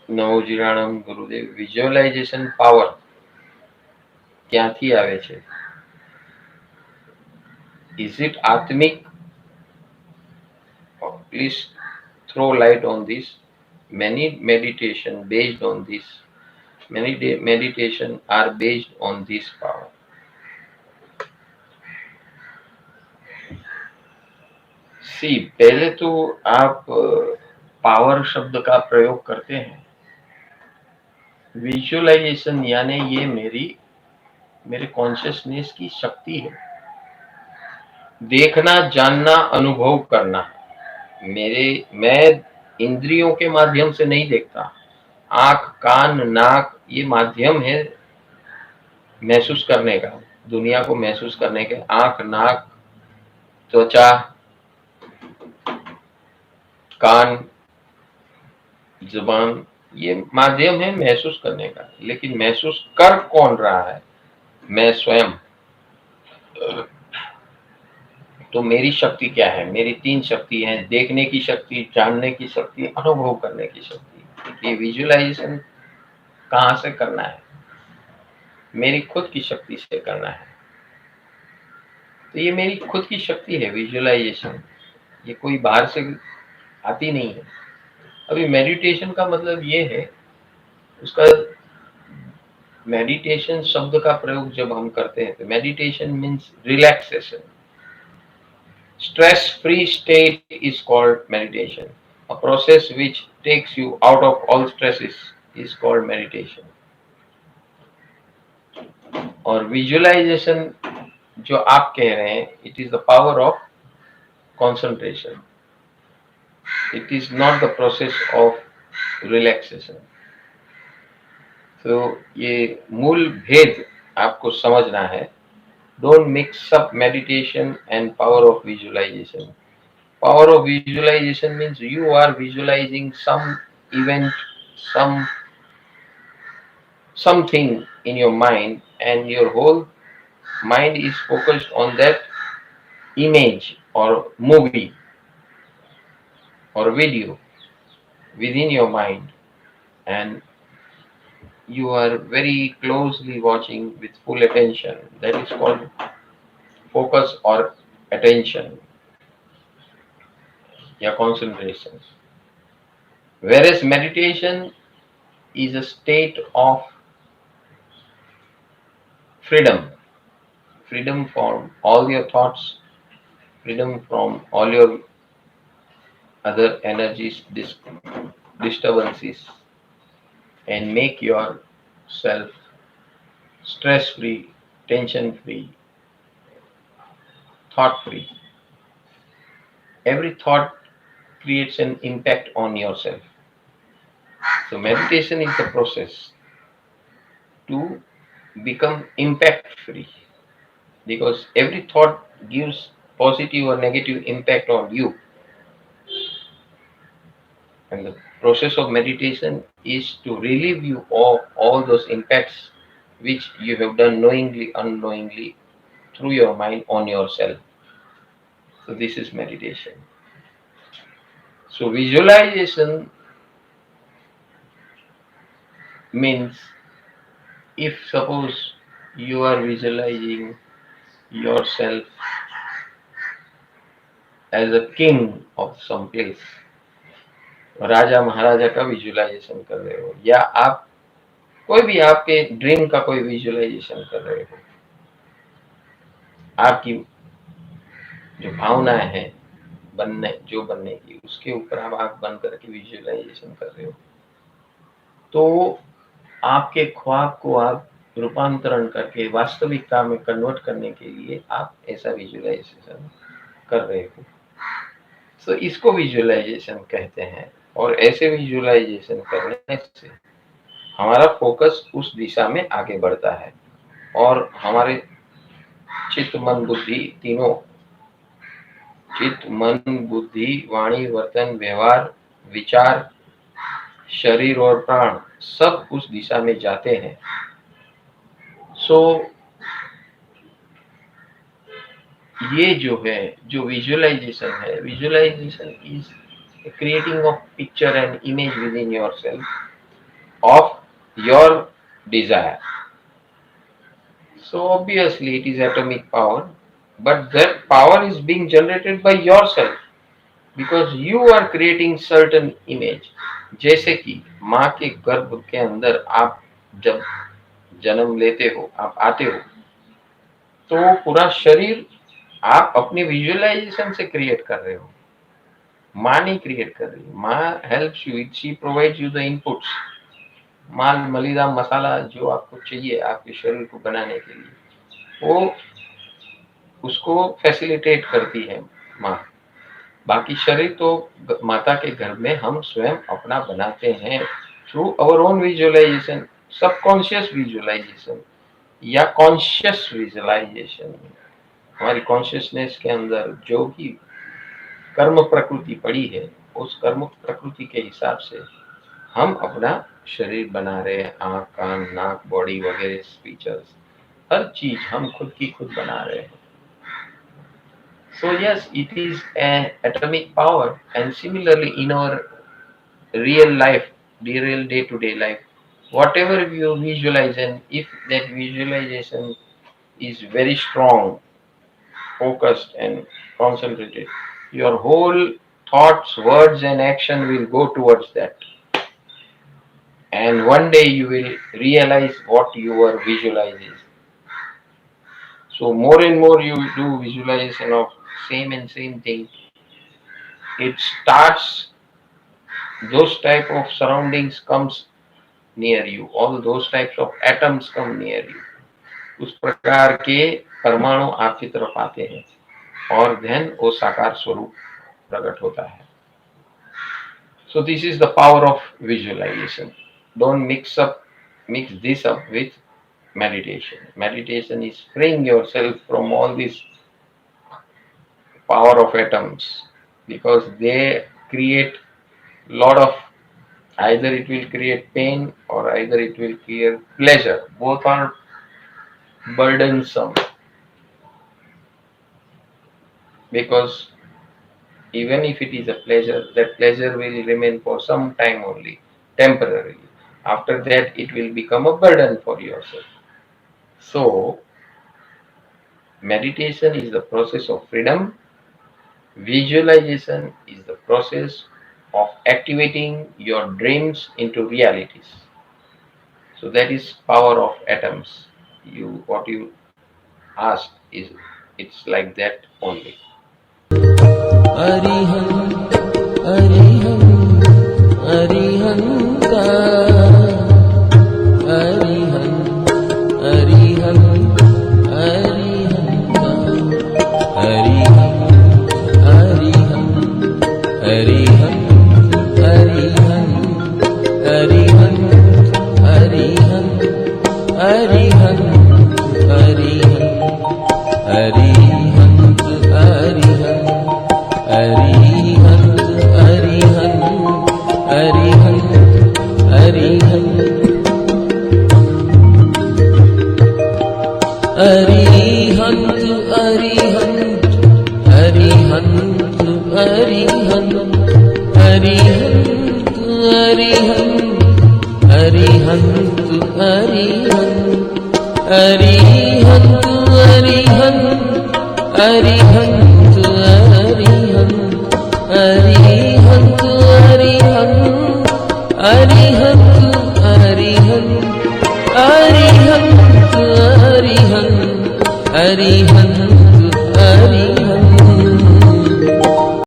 નવજીરાણમ ગુરુદેવ. Visualisation power ક્યાંથી આવે છે? ઇઝ ઇટ આત્મિક? Please throw light on this. Many meditation based on this. Many meditation are based on this power. सी, पहले तो आप पावर शब्द का प्रयोग करते हैं. विजुअलाइजेशन यानी ये मेरे कॉन्शियसनेस की शक्ति है. देखना, जानना, अनुभव करना. मैं इंद्रियों के माध्यम से नहीं देखता. आंख, कान, नाक ये माध्यम है महसूस करने का, दुनिया को महसूस करने के. आंख, नाक, त्वचा, कान, जुबान ये माध्यम है महसूस करने का. लेकिन महसूस कर कौन रहा है? मैं स्वयं. तो मेरी शक्ति क्या है? मेरी 3 शक्ति हैं: देखने की शक्ति, जानने की शक्ति, अनुभव करने की शक्ति. ये विजुअलाइजेशन कहाँ से करना है? मेरी खुद की शक्ति से करना है. तो ये मेरी खुद की शक्ति है विजुअलाइजेशन. ये कोई बाहर से आती नहीं है. अभी मेडिटेशन का मतलब ये है, उसका मेडिटेशन शब्द का प्रयोग जब हम करते हैं तो meditation means relaxation. Stress free state is called meditation. A process which takes you out of all stresses is called meditation. और विजुअलाइजेशन जो आप कह रहे हैं, it is the power of concentration. It is not the process of relaxation. तो ये मूल भेद आपको समझना है. Don't mix up meditation and power of visualization. Power of visualization means you are visualizing some event, something in your mind, and your whole mind is focused on that image or movie or video within your mind, and you are very closely watching with full attention. That is called focus or attention या concentration. Whereas meditation is a state of freedom. Freedom from all your thoughts, freedom from all your other energies, disturbances, and make yourself stress free, tension free, thought free. Every thought creates an impact on yourself. So meditation is the process to become impact free, because every thought gives positive or negative impact on you. And the process of meditation is to relieve you of all those impacts which you have done knowingly, unknowingly through your mind on yourself. So this is meditation. So visualization means, if suppose you are visualizing yourself as a king of some place, राजा महाराजा का visualisation कर रहे हो, या आप कोई भी आपके dream का कोई विजुअलाइजेशन कर रहे हो, आपकी जो भावना है बनने की, उसके ऊपर आप आंख बंद करके विजुअलाइजेशन कर रहे हो, तो आपके ख्वाब को आप रूपांतरण करके वास्तविकता में कन्वर्ट करने के लिए आप ऐसा विजुअलाइजेशन कर रहे हो. तो इसको विजुअलाइजेशन कहते हैं. और ऐसे विजुअलाइजेशन करने से हमारा फोकस उस दिशा में आगे बढ़ता है, और हमारे चित्त, मन, बुद्धि तीनों, चित्त, मन, बुद्धि, वाणी, वर्तन, व्यवहार, विचार, शरीर और प्राण सब उस दिशा में जाते हैं. सो ये जो है, जो विजुअलाइजेशन है, visualisation is creating of picture and image within yourself, of your desire. So obviously it is atomic power, but that power is being generated by yourself because you are creating certain image. जैसे कि माँ के गर्भ के अंदर आप जब जन्म लेते हो, आप आते हो, तो पूरा शरीर आप अपने विजुअलाइजेशन से क्रिएट कर रहे हो, माँ नहीं क्रिएट कर रही। माँ helps you, she provides you the inputs, माल मलिदा मसाला जो आपको चाहिए आपके शरीर को बनाने के लिए, वो उसको फैसिलिटेट करती है माँ। बाकी शरीर तो माता के गर्भ में हम स्वयं अपना बनाते हैं through our own visualisation, subconscious visualisation या कॉन्शियस विजुअलाइजेशन। हमारी कॉन्शियसनेस के अंदर जो भी कर्म प्रकृति पड़ी है, उस कर्म प्रकृति के हिसाब से हम अपना शरीर बना रहे हैं, आँख कान नाक बॉडी वगैरह फीचर्स, हर चीज हम खुद की खुद बना रहे हैं। So yes, it is an atomic power, and similarly in our real life, the real day-to-day life, whatever you visualize, and if that visualization is very strong, focused and concentrated, your whole thoughts, words and action will go towards that. And one day you will realize what you are visualizing. So more and more you do visualization of same and same thing, it starts, those type of surroundings comes near you, all those types of atoms come near you, उस प्रकार के परमाणु आपकी तरफ आते हैं और then वो साकार स्वरूप प्रकट होता है। So this is the power of visualization. Don't mix this up with meditation. Meditation is freeing yourself from all this power of atoms, because they create lot of, either it will create pain or either it will create pleasure. Both are burdensome, because even if it is a pleasure, that pleasure will remain for some time only, temporarily. After that it will become a burden for yourself. So meditation is the process of freedom. Visualization is the process of activating your dreams into realities. So that is power of atoms. What you asked is, it's like that only. Arihant, Arihant, Arihant, Arihant, Arihant, Arihant, Arihant, Arihant, Arihant, Arihant, Arihant, Arihant, Arihant, Arihant,